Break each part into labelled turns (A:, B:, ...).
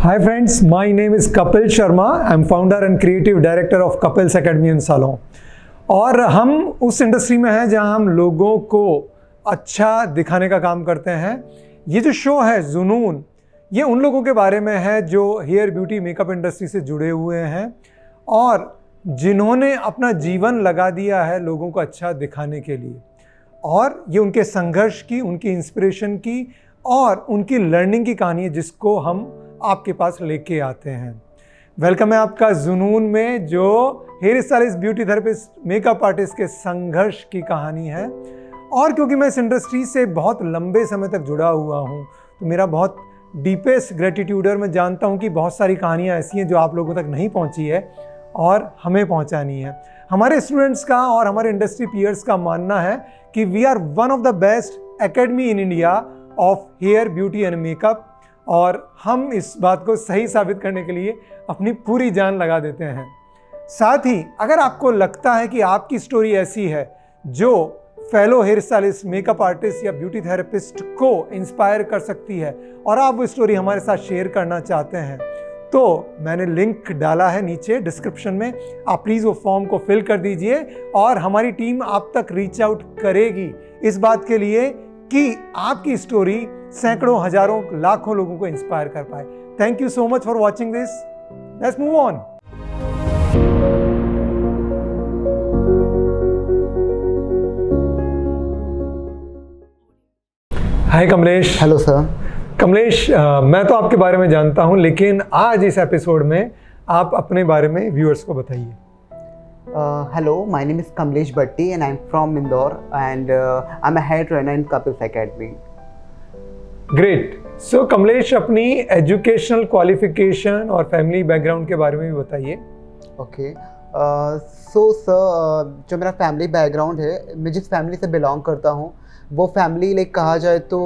A: Hi friends, my name is Kapil Sharma. I'm founder and creative director of Kapil's Academy and Salon. और हम उस industry में हैं जहां हम लोगों को अच्छा दिखाने का काम करते हैं। ये जो शो है जुनून, ये उन लोगों के बारे में है जो हेयर ब्यूटी मेकअप इंडस्ट्री से जुड़े हुए हैं और जिन्होंने अपना जीवन लगा दिया है लोगों को अच्छा दिखाने के लिए। और ये उनके संघर्ष की, उनकी इंस्पिरेशन की और उनकी लर्निंग की कहानी है जिसको हम आपके पास लेके आते हैं। वेलकम है आपका जुनून में, जो hair stylist, beauty therapist, makeup artist के संघर्ष की कहानी है। और क्योंकि मैं इस इंडस्ट्री से बहुत लंबे समय तक जुड़ा हुआ हूँ, तो मेरा बहुत डीपेस्ट ग्रेटिट्यूड है। मैं जानता हूँ कि बहुत सारी कहानियाँ ऐसी हैं जो आप लोगों तक नहीं पहुँची है और हमें पहुँचानी है। हमारे स्टूडेंट्स का और हमारे इंडस्ट्री पीयर्स का मानना है कि we are one of the best academy in India of hair beauty and makeup, और हम इस बात को सही साबित करने के लिए अपनी पूरी जान लगा देते हैं। साथ ही अगर आपको लगता है कि आपकी स्टोरी ऐसी है जो fellow hair stylist, makeup artist या ब्यूटी थेरेपिस्ट को इंस्पायर कर सकती है और आप वो स्टोरी हमारे साथ शेयर करना चाहते हैं, तो मैंने लिंक डाला है नीचे डिस्क्रिप्शन में। आप प्लीज़ वो फॉर्म को फिल कर दीजिए और हमारी टीम आप तक रीच आउट करेगी इस बात के लिए कि आपकी स्टोरी सैकड़ों, हजारों, लाखों लोगों को इंस्पायर कर पाए। Thank you so much for watching this. Let's move on. Hi Kamlesh.
B: Hello sir.
A: Kamlesh, मैं तो आपके बारे में जानता हूं, लेकिन आज इस एपिसोड में आप अपने बारे में व्यूअर्स को बताइए।
B: Hello, my name is Kamlesh Bhatti and I'm from Indore and I'm a hair trainer in Kapil's Academy.
A: Great. So Kamlesh, अपनी एजुकेशनल क्वालिफिकेशन और फैमिली बैकग्राउंड के बारे में भी बताइए।
B: ओके, सो सर, जो मेरा फैमिली बैकग्राउंड है, मैं जिस फैमिली से बिलोंग करता हूँ वो फैमिली लाइक कहा जाए तो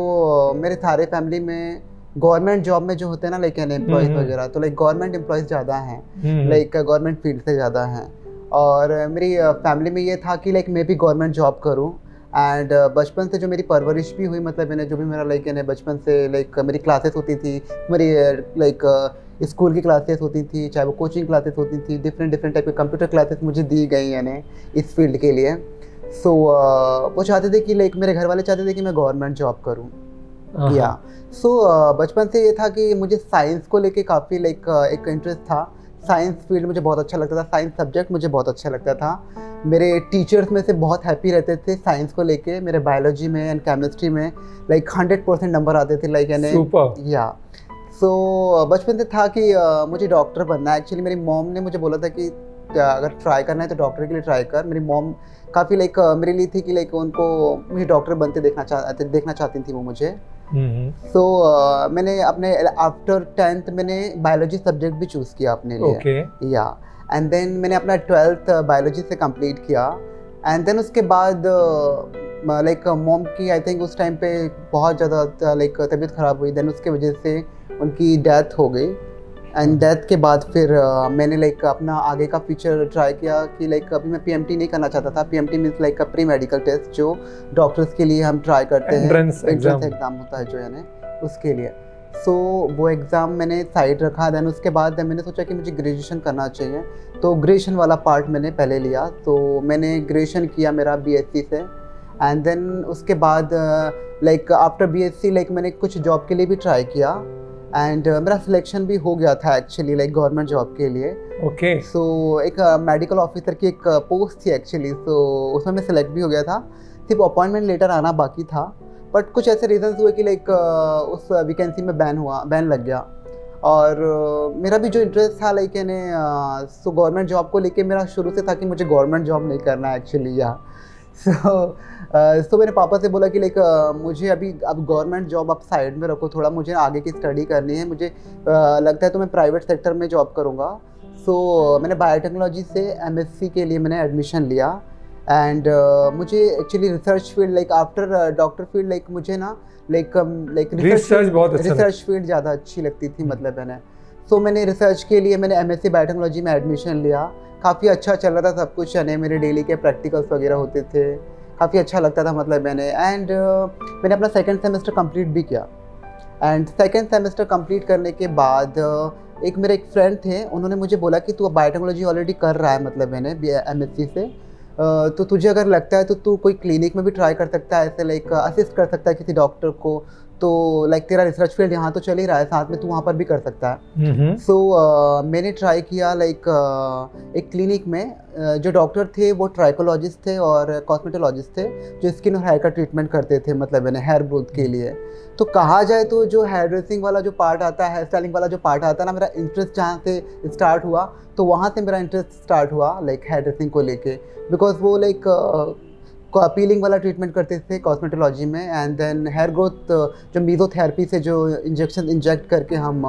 B: मेरे सारे फैमिली में गवर्नमेंट जॉब में जो होते हैं ना, लाइक एम्प्लॉयज़ वगैरह, तो लाइक गवर्नमेंट एम्प्लॉयज़ ज़्यादा हैं, लाइक गवर्नमेंट फील्ड से ज़्यादा हैं। और मेरी फैमिली में ये था कि लाइक मैं भी गवर्नमेंट जॉब करूं। एंड बचपन से जो मेरी परवरिश भी हुई, मतलब मैंने जो भी मेरा लाइक बचपन से लाइक मेरी क्लासेस होती थी, मेरी लाइक स्कूल की क्लासेस होती थी, चाहे वो कोचिंग क्लासेस होती थी, डिफरेंट टाइप के कंप्यूटर क्लासेस मुझे दी गई यानी इस फील्ड के लिए। सो वो चाहते थे कि लाइक मेरे घर वाले चाहते थे कि मैं गवर्नमेंट जॉब करूँ। या सो बचपन से ये था कि मुझे साइंस को लेके काफ़ी लाइक एक इंटरेस्ट था। साइंस फील्ड मुझे बहुत अच्छा लगता था, साइंस सब्जेक्ट मुझे बहुत अच्छा लगता था। मेरे टीचर्स में से बहुत हैप्पी रहते थे साइंस को लेके। मेरे बायोलॉजी में एंड केमिस्ट्री में लाइक 100% नंबर आते थे, लाइक यानी या। सो बचपन से था कि मुझे डॉक्टर बनना है। एक्चुअली मेरी मॉम ने मुझे बोला था कि अगर ट्राई करना है तो डॉक्टर के लिए ट्राई कर। मेरी मॉम काफ़ी लाइक मेरे लिए थी कि लाइक उनको मुझे डॉक्टर बनते देखना चाहती थी वो मुझे। सो मैंने अपने आफ्टर 10th मैंने बायोलॉजी सब्जेक्ट भी चूज़ किया अपने लिए। या एंड देन मैंने अपना 12th बायोलॉजी से कंप्लीट किया। एंड देन उसके बाद लाइक मॉम की आई थिंक उस टाइम पे बहुत ज़्यादा लाइक तबीयत ख़राब हुई। देन उसके वजह से उनकी डेथ हो गई। एंड डेथ के बाद फिर मैंने लाइक अपना आगे का फ्यूचर ट्राई किया कि लाइक अभी मैं पीएमटी नहीं करना चाहता था। PMT means like pre medical test जो डॉक्टर्स के लिए हम ट्राई करते हैं, एंट्रेंस एग्ज़ाम होता है जो यानी उसके लिए। सो वो एग्ज़ाम मैंने साइड रखा। देन उसके बाद मैंने सोचा कि मुझे ग्रेजुएशन करना चाहिए, तो ग्रेजुएशन वाला पार्ट मैंने पहले लिया। तो मैंने ग्रेजुएशन किया मेरा बीएससी से। एंड देन उसके बाद लाइक आफ्टर बीएससी लाइक मैंने कुछ जॉब के लिए भी ट्राई किया एंड मेरा सिलेक्शन भी हो गया था एक्चुअली लाइक गवर्नमेंट जॉब के लिए।
A: ओके।
B: सो एक मेडिकल ऑफिसर की एक पोस्ट थी एक्चुअली, तो उसमें मैं सिलेक्ट भी हो गया था। सिर्फ अपॉइंटमेंट लेटर आना बाकी था, बट कुछ ऐसे रीजंस हुए कि लाइक उस वैकेंसी में बैन लग गया। और मेरा भी जो इंटरेस्ट था लाइक यानी सो गवर्नमेंट जॉब को लेके मेरा शुरू से था कि मुझे गवर्नमेंट जॉब नहीं करना है एक्चुअली। या सो मैंने पापा से बोला कि लाइक मुझे अब गवर्नमेंट जॉब आप साइड में रखो, थोड़ा मुझे आगे की स्टडी करनी है, मुझे लगता है तो मैं प्राइवेट सेक्टर में जॉब करूँगा। सो मैंने बायोटेक्नोलॉजी से एमएससी के लिए मैंने एडमिशन लिया। एंड मुझे actually research field like after doctor field like मुझे ना लाइक रिसर्च फील्ड ज़्यादा अच्छी लगती थी, मतलब मैंने। सो मैंने रिसर्च के लिए मैंने एमएससी बायोटेक्नोलॉजी में एडमिशन लिया। काफ़ी अच्छा चल रहा था सब कुछ, यानी मेरे डेली के प्रैक्टिकल्स वगैरह होते थे, काफ़ी अच्छा लगता था मतलब मैंने। एंड मैंने अपना सेकंड सेमेस्टर कंप्लीट भी किया। एंड सेकेंड सेमेस्टर कंप्लीट करने के बाद एक मेरे एक फ्रेंड थे, उन्होंने मुझे बोला कि तू बायोटेक्नोलॉजी ऑलरेडी कर रहा है, मतलब मैंने MSc से, तो तुझे अगर लगता है तो तू कोई क्लिनिक में भी ट्राई कर सकता है, ऐसे लाइक असिस्ट कर सकता है किसी डॉक्टर को, तो लाइक तेरा रिसर्च फील्ड यहाँ तो चल ही रहा है, साथ में तू वहाँ पर भी कर सकता है। सो मैंने ट्राई किया लाइक एक क्लिनिक में, जो डॉक्टर थे वो ट्राइकोलॉजिस्ट थे और कॉस्मेटोलॉजिस्ट थे, जो स्किन और हेयर का ट्रीटमेंट करते थे, मतलब मैंने हेयर ग्रोथ के लिए। तो कहा जाए तो जो हेयर ड्रेसिंग वाला जो पार्ट आता है, हेयर स्टाइलिंग वाला जो पार्ट आता है ना, मेरा इंटरेस्ट जहाँ से स्टार्ट हुआ, तो वहाँ से मेरा इंटरेस्ट स्टार्ट हुआ लाइक हेयर ड्रेसिंग को लेके, बिकॉज वो लाइक को अपीलिंग वाला ट्रीटमेंट करते थे कॉस्मेटोलॉजी में। एंड देन हेयर ग्रोथ जो मीजोथेरेपी से जो इंजेक्शन इंजेक्ट करके हम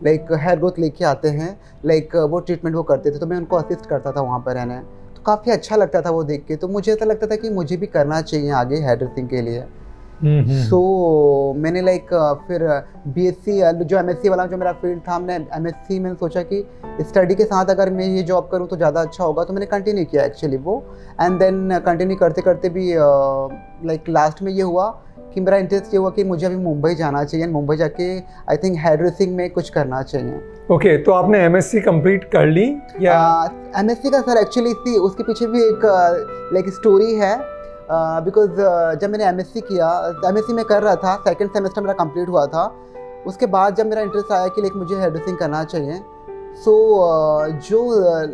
B: लाइक हेयर ग्रोथ लेके आते हैं, लाइक वो ट्रीटमेंट वो करते थे, तो मैं उनको असिस्ट करता था वहाँ पर रहने। तो काफ़ी अच्छा लगता था वो देख के, तो मुझे ऐसा लगता था कि मुझे भी करना चाहिए आगे हेयर ड्रेसिंग के लिए। सो मैंने लाइक फिर BSc जो MSc वाला जो मेरा फील्ड था, हमने MSc में सोचा कि स्टडी के साथ अगर मैं ये जॉब करूँ तो ज़्यादा अच्छा होगा, तो मैंने कंटिन्यू किया एक्चुअली वो। एंड देन कंटिन्यू करते करते भी लाइक लास्ट में ये हुआ कि मेरा इंटरेस्ट ये हुआ कि मुझे अभी मुंबई जाना चाहिए, मुंबई जाके आई थिंक हेयर ड्रेसिंग में कुछ करना चाहिए।
A: ओके, तो आपने MSc कंप्लीट कर ली या?
B: MSc का सर एक्चुअली उसके पीछे भी एक लाइक स्टोरी है, बिकॉज जब मैंने MSc किया, MSc में कर रहा था, सेकंड सेमेस्टर मेरा कंप्लीट हुआ था, उसके बाद जब मेरा इंटरेस्ट आया कि लाइक मुझे हेयर ड्रेसिंग करना चाहिए, सो जो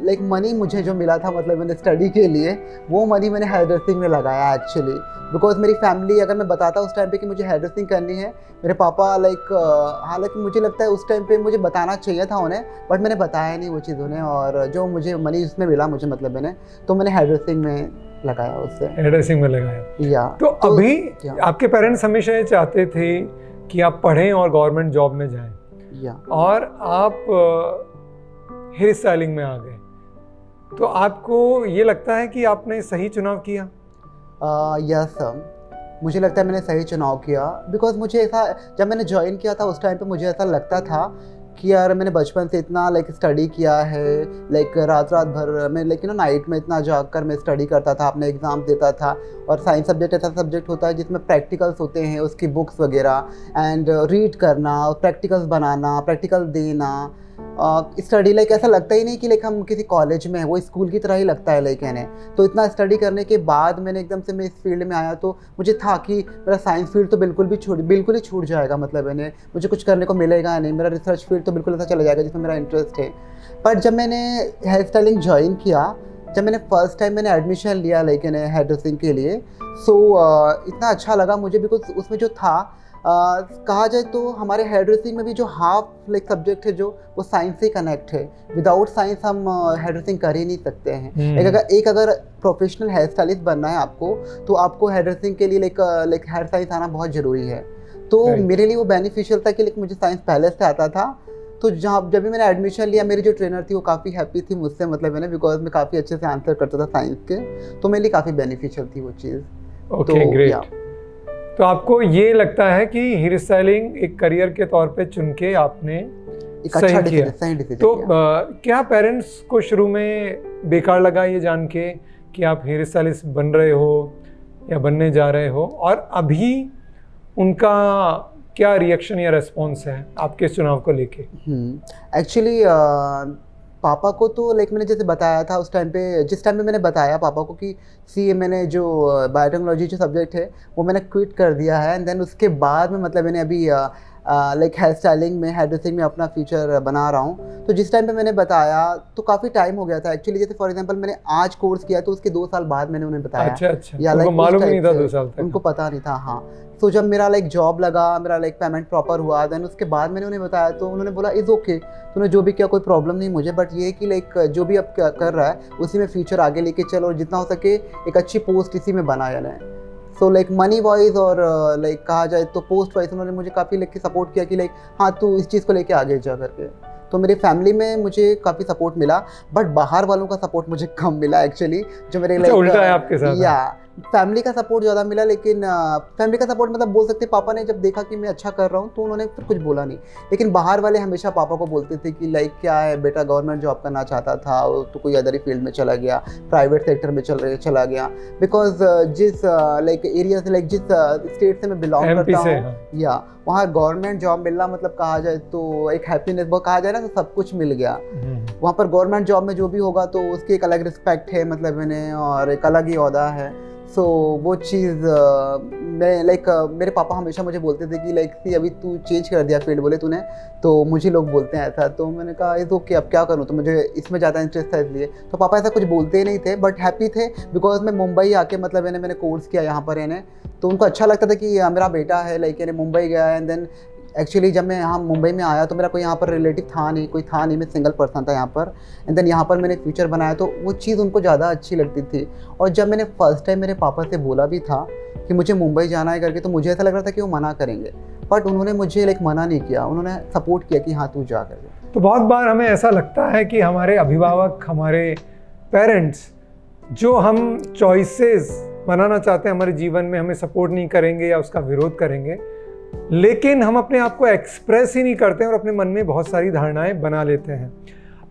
B: लाइक मनी मुझे जो मिला था, मतलब मैंने स्टडी के लिए, वो मनी मैंने हेयर ड्रेसिंग में लगाया एक्चुअली। बिकॉज मेरी फैमिली, अगर मैं बताता उस टाइम पे कि मुझे हेयर ड्रेसिंग करनी है, मेरे पापा लाइक हालांकि मुझे लगता है उस टाइम पे मुझे बताना चाहिए था उन्हें, बट मैंने बताया नहीं वो चीज़ उन्हें, और जो मुझे मनी उसमें मिला मुझे, मतलब मैंने, तो मैंने हेयर ड्रेसिंग में लगाया, उससे
A: हेयर ड्रेसिंग में लगाया।
B: या
A: तो अभी आपके पेरेंट्स हमेशा ये चाहते थे कि आप पढ़ें और गवर्नमेंट जॉब में जाएं,
B: या
A: और आप हेयर स्टाइलिंग में आ गए, तो आपको ये लगता है कि आपने सही चुनाव किया?
B: यस सर, मुझे लगता है मैंने सही चुनाव किया, बिकॉज मुझे ऐसा, जब मैंने ज्वाइन किया था उस टाइम पे मुझे ऐसा लगता था कि यार मैंने बचपन से इतना लाइक स्टडी किया है, लाइक रात भर मैं लाइक नाइट में इतना जाग कर मैं स्टडी करता था, अपने एग्ज़ाम देता था, और साइंस सब्जेक्ट ऐसा सब्जेक्ट होता है जिसमें प्रैक्टिकल्स होते हैं, उसकी बुक्स वगैरह, एंड रीड करना, प्रैक्टिकल्स बनाना, प्रैक्टिकल देना, स्टडी लाइक ऐसा लगता ही नहीं कि लाइक हम किसी कॉलेज में हैं, वो स्कूल की तरह ही लगता है लाइक है। तो इतना स्टडी करने के बाद मैंने एकदम से मैं इस फील्ड में आया, तो मुझे था कि मेरा साइंस फील्ड तो बिल्कुल ही छूट जाएगा, मतलब मैंने, मुझे कुछ करने को मिलेगा नहीं, मेरा रिसर्च फील्ड तो बिल्कुल ऐसा चला जाएगा जिसमें मेरा इंटरेस्ट है। पर जब मैंने हेयर स्टाइलिंग ज्वाइन किया, जब मैंने फर्स्ट टाइम मैंने एडमिशन लिया लाइक हेयर ड्रेसिंग के लिए, सो इतना अच्छा लगा मुझे, बिकॉज उसमें जो था कहा जाए तो हमारे हेयर ड्रेसिंग में भी जो हाफ लाइक सब्जेक्ट है, जो वो साइंस से कनेक्ट है। विदाउट साइंस हम हेयर ड्रेसिंग कर ही नहीं सकते हैं। एक अगर प्रोफेशनल हेयर स्टाइलिस्ट बनना है आपको, तो आपको हेयर ड्रेसिंग के लिए लाइक हेयर साइंस आना बहुत ज़रूरी है। तो मेरे लिए वो बेनिफिशियल था कि लाइक मुझे साइंस पहले से आता था। तो जब भी मैंने एडमिशन लिया, मेरी जो ट्रेनर थी वो काफ़ी हैप्पी थी मुझसे, मतलब मैंने, बिकॉज मैं काफ़ी अच्छे से आंसर करता था साइंस के, तो मेरे लिए काफ़ी बेनिफिशियल थी वो चीज़।
A: Okay, great. तो आपको ये लगता है कि हेयर स्टाइलिंग एक करियर के तौर पे चुन के आपने
B: एक अच्छा डिसीजन।
A: तो क्या पेरेंट्स को शुरू में बेकार लगा ये जान के कि आप हेयर स्टाइलिस्ट बन रहे हो या बनने जा रहे हो, और अभी उनका क्या रिएक्शन या रेस्पॉन्स है आपके इस चुनाव को लेके?
B: एक्चुअली पापा को तो लाइक मैंने जैसे बताया था उस टाइम पे, जिस टाइम पे मैंने बताया पापा को कि मैंने जो बायोटेक्नोलॉजी जो सब्जेक्ट है वो मैंने क्विट कर दिया है, एंड देन उसके बाद में मतलब मैंने अभी लाइक हेयर स्टाइलिंग में, हेयर ड्रेसिंग में अपना फ्यूचर बना रहा हूँ। तो जिस टाइम पे मैंने बताया तो काफ़ी टाइम हो गया था एक्चुअली। जैसे फॉर एग्जांपल मैंने आज कोर्स किया तो उसके 2 साल बाद मैंने उन्हें बताया।
A: अच्छा,
B: या लाइक
A: मालूम नहीं था 2 साल तक?
B: उनको पता नहीं था, हाँ। तो जब मेरा लाइक जॉब लगा, मेरा लाइक पेमेंट प्रॉपर हुआ, देन उसके बाद मैंने उन्हें बताया, तो उन्होंने बोला इज़ ओके, तूने जो भी किया कोई प्रॉब्लम नहीं मुझे, बट ये कि लाइक जो भी अब कर रहा है उसी में फ्यूचर आगे लेके चलो, और जितना हो सके एक अच्छी पोस्ट इसी में बनाया जाए। सो लाइक मनी वाइज और लाइक कहा जाए तो पोस्ट वाइज उन्होंने मुझे काफ़ी लाइक सपोर्ट किया कि लाइक हाँ तू इस चीज़ को लेके आगे जा करके। तो मेरी फैमिली में मुझे काफ़ी सपोर्ट मिला, बट बाहर वालों का सपोर्ट मुझे कम मिला एक्चुअली। जो मेरे लाइक
A: उल्टा है आपके साथ?
B: या फैमिली का सपोर्ट ज़्यादा मिला, लेकिन फैमिली का सपोर्ट मतलब बोल सकते पापा ने जब देखा कि मैं अच्छा कर रहा हूँ तो उन्होंने फिर कुछ बोला नहीं, लेकिन बाहर वाले हमेशा पापा को बोलते थे कि लाइक क्या है बेटा, गवर्नमेंट जॉब करना चाहता था तो कोई अदर ही फील्ड में चला गया, प्राइवेट सेक्टर में चला गया। बिकॉज जिस लाइक एरिया से, लाइक जिस स्टेट से मैं बिलोंग करता हूँ, या वहाँ गवर्नमेंट जॉब मिलना मतलब कहा जाए तो एक हैप्पीनेस, वो कहा जाए ना तो सब कुछ मिल गया। वहाँ पर गवर्नमेंट जॉब में जो भी होगा तो उसकी एक अलग रिस्पेक्ट है मतलब मैंने, और एक अलग ही ओहदा है। सो वो चीज़ मैं मेरे पापा हमेशा मुझे बोलते थे कि सी अभी तू चेंज कर दिया फील्ड बोले तूने, तो मुझे लोग बोलते हैं ऐसा। तो मैंने कहा ये तो क्या, अब क्या करूँ, तो मुझे इसमें ज़्यादा इंटरेस्ट था इसलिए। तो पापा ऐसा कुछ बोलते ही नहीं थे, बट हैप्पी थे बिकॉज मैं मुंबई आके मतलब मैंने कोर्स किया यहाँ पर तो उनको अच्छा लगता था कि मेरा बेटा है मुंबई गया। एंड देन एक्चुअली जब मैं यहाँ मुंबई में आया तो मेरा कोई यहाँ पर रिलेटिव था नहीं, कोई था नहीं, मैं सिंगल पर्सन था यहाँ पर। एंड देन यहाँ पर मैंने फ्यूचर बनाया तो वो चीज़ उनको ज़्यादा अच्छी लगती थी। और जब मैंने फर्स्ट टाइम मेरे पापा से बोला भी था कि मुझे मुंबई जाना है करके, तो मुझे ऐसा लग रहा था कि वो मना करेंगे, बट उन्होंने मुझे मना नहीं किया, उन्होंने सपोर्ट किया कि हाँ तू जा कर।
A: तो बहुत बार हमें ऐसा लगता है कि हमारे अभिभावक, हमारे पेरेंट्स जो हम चॉइसेस बनाना चाहते हैं हमारे जीवन में, हमें सपोर्ट नहीं करेंगे या उसका विरोध करेंगे, लेकिन हम अपने आप को एक्सप्रेस ही नहीं करते और अपने मन में बहुत सारी धारणाएं बना लेते हैं।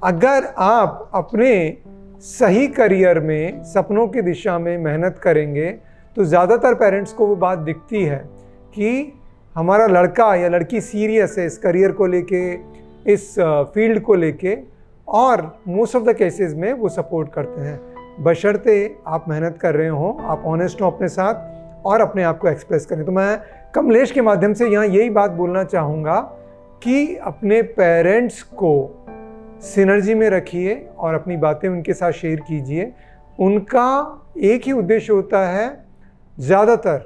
A: अगर आप अपने सही करियर में, सपनों की दिशा में मेहनत करेंगे तो ज़्यादातर पेरेंट्स को वो बात दिखती है कि हमारा लड़का या लड़की सीरियस है इस करियर को लेके, इस फील्ड को लेके, और मोस्ट ऑफ द केसेस में वो सपोर्ट करते हैं, बशर्ते आप मेहनत कर रहे हो, आप ऑनेस्ट हो अपने साथ और अपने आप को एक्सप्रेस करें। तो मैं कमलेश के माध्यम से यहाँ यही बात बोलना चाहूँगा कि अपने पेरेंट्स को सिनर्जी में रखिए और अपनी बातें उनके साथ शेयर कीजिए। उनका एक ही उद्देश्य होता है, ज़्यादातर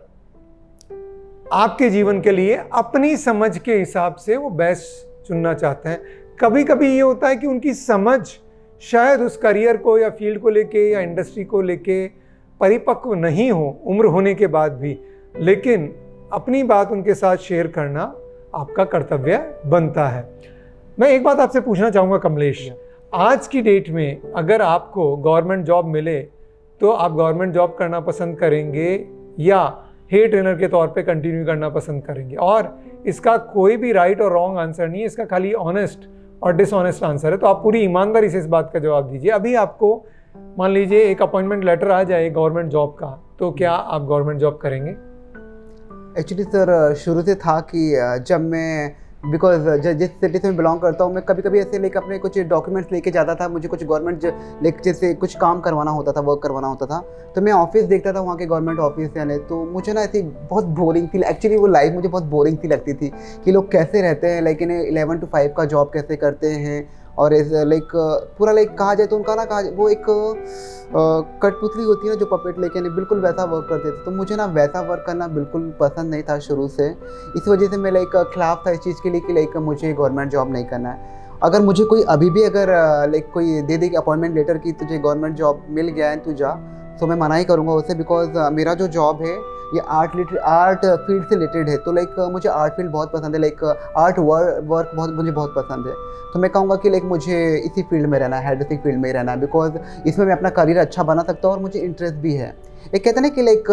A: आपके जीवन के लिए अपनी समझ के हिसाब से वो बेस्ट चुनना चाहते हैं। कभी कभी ये होता है कि उनकी समझ शायद उस करियर को या फील्ड को लेके या इंडस्ट्री को लेके परिपक्व नहीं हो उम्र होने के बाद भी, लेकिन अपनी बात उनके साथ शेयर करना आपका कर्तव्य बनता है। मैं एक बात आपसे पूछना चाहूँगा कमलेश, आज की डेट में अगर आपको गवर्नमेंट जॉब मिले तो आप गवर्नमेंट जॉब करना पसंद करेंगे या हेयर ट्रेनर के तौर पे कंटिन्यू करना पसंद करेंगे? और इसका कोई भी राइट और रॉन्ग आंसर नहीं है, इसका खाली ऑनेस्ट और डिसऑनेस्ट आंसर है। तो आप पूरी ईमानदारी से इस बात का जवाब दीजिए। अभी आपको मान लीजिए एक अपॉइंटमेंट लेटर आ जाए गवर्नमेंट जॉब का, तो क्या आप गवर्नमेंट जॉब करेंगे?
B: एक्चुअली सर शुरू से था कि जब मैं बिकॉज जिस सिटी से मैं बिलोंग करता हूँ, मैं कभी कभी ऐसे अपने कुछ डॉक्यूमेंट्स लेके जाता था, मुझे कुछ गवर्नमेंट जैसे कुछ काम करवाना होता था, वर्क करवाना होता था, तो मैं ऑफिस देखता था वहाँ के गवर्नमेंट ऑफिस यानी, तो मुझे ना ऐसी बहुत बोरिंग थी एक्चुअली, वो लाइफ मुझे बहुत बोरिंग सी लगती थी कि लोग कैसे रहते हैं, इन्हें 11 to 5 का जॉब कैसे करते हैं, और पूरा कहा जाए तो उनका ना वो एक कठपुतली होती है ना जो पपेट लेके बिल्कुल वैसा वर्क करते थे। तो मुझे ना वैसा वर्क करना बिल्कुल पसंद नहीं था शुरू से। इस वजह से मैं खिलाफ था इस चीज़ के लिए कि मुझे गवर्नमेंट जॉब नहीं करना है। अगर मुझे कोई अभी भी अगर कोई दे देगी अपॉइंटमेंट लेटर की तुझे गवर्नमेंट जॉब मिल गया है तू जा, तो मैं मना ही करूँगा उससे, बिकॉज मेरा जो जॉब है ये आर्ट फील्ड से रिलेटेड है। तो मुझे आर्ट फील्ड बहुत पसंद है, आर्ट वर्क मुझे बहुत पसंद है। तो मैं कहूँगा कि मुझे इसी फील्ड में रहना है, हेयर ड्रेसिंग फील्ड में ही रहना है, बिकॉज इसमें मैं अपना करियर अच्छा बना सकता हूँ और मुझे इंटरेस्ट भी है। एक कहते हैं ना कि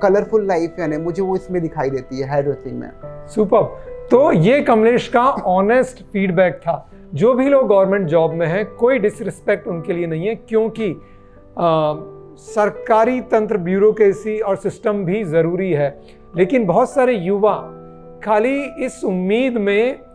B: कलरफुल लाइफ यानी मुझे वो इसमें दिखाई देती है हेयर ड्रेसिंग में।
A: सुपर। तो ये कमलेश का ऑनेस्ट फीडबैक था। जो भी लोग गवर्नमेंट जॉब में हैं, कोई डिसरिस्पेक्ट उनके लिए नहीं है, क्योंकि सरकारी तंत्र, ब्यूरोक्रेसी और सिस्टम भी ज़रूरी है, लेकिन बहुत सारे युवा खाली इस उम्मीद में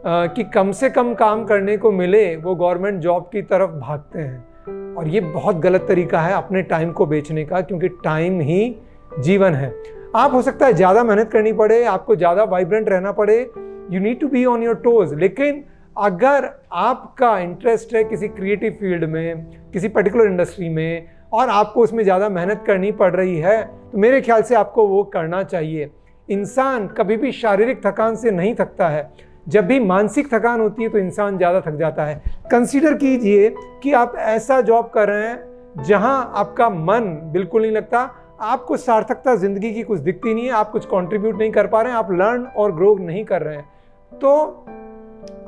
A: कि कम से कम काम करने को मिले वो गवर्नमेंट जॉब की तरफ भागते हैं, और ये बहुत गलत तरीका है अपने टाइम को बेचने का, क्योंकि टाइम ही जीवन है। आप हो सकता है ज़्यादा मेहनत करनी पड़े, आपको ज़्यादा वाइब्रेंट रहना पड़े, you need to be on your toes, लेकिन अगर आपका इंटरेस्ट है किसी क्रिएटिव फील्ड में, किसी पर्टिकुलर इंडस्ट्री में, और आपको उसमें ज़्यादा मेहनत करनी पड़ रही है, तो मेरे ख्याल से आपको वो करना चाहिए। इंसान कभी भी शारीरिक थकान से नहीं थकता है, जब भी मानसिक थकान होती है तो इंसान ज़्यादा थक जाता है। कंसीडर कीजिए कि आप ऐसा जॉब कर रहे हैं जहां आपका मन बिल्कुल नहीं लगता, आपको सार्थकता ज़िंदगी की कुछ दिखती नहीं है, आप कुछ कंट्रीब्यूट नहीं कर पा रहे हैं, आप लर्न और ग्रो नहीं कर रहे हैं, तो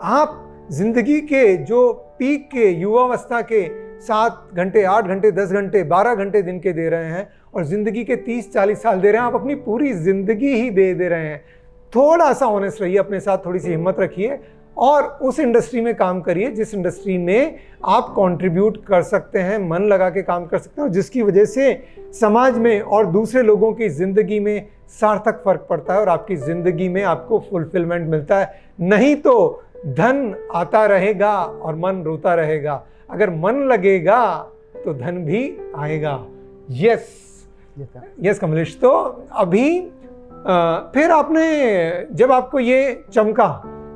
A: आप ज़िंदगी के जो पीक के युवावस्था के 7 घंटे, 8 घंटे, 10 घंटे, 12 घंटे दिन के दे रहे हैं, और ज़िंदगी के 30-40 साल दे रहे हैं, आप अपनी पूरी ज़िंदगी ही दे रहे हैं। थोड़ा सा ऑनेस्ट रहिए अपने साथ, थोड़ी सी हिम्मत रखिए, और उस इंडस्ट्री में काम करिए जिस इंडस्ट्री में आप कंट्रीब्यूट कर सकते हैं, मन लगा के काम कर सकते हैं, और जिसकी वजह से समाज में और दूसरे लोगों की ज़िंदगी में सार्थक फर्क पड़ता है और आपकी ज़िंदगी में आपको फुलफिलमेंट मिलता है। नहीं तो धन आता रहेगा और मन रोता रहेगा। अगर मन लगेगा तो धन भी आएगा। यस यस कमलेश, तो अभी फिर आपने जब आपको ये चमका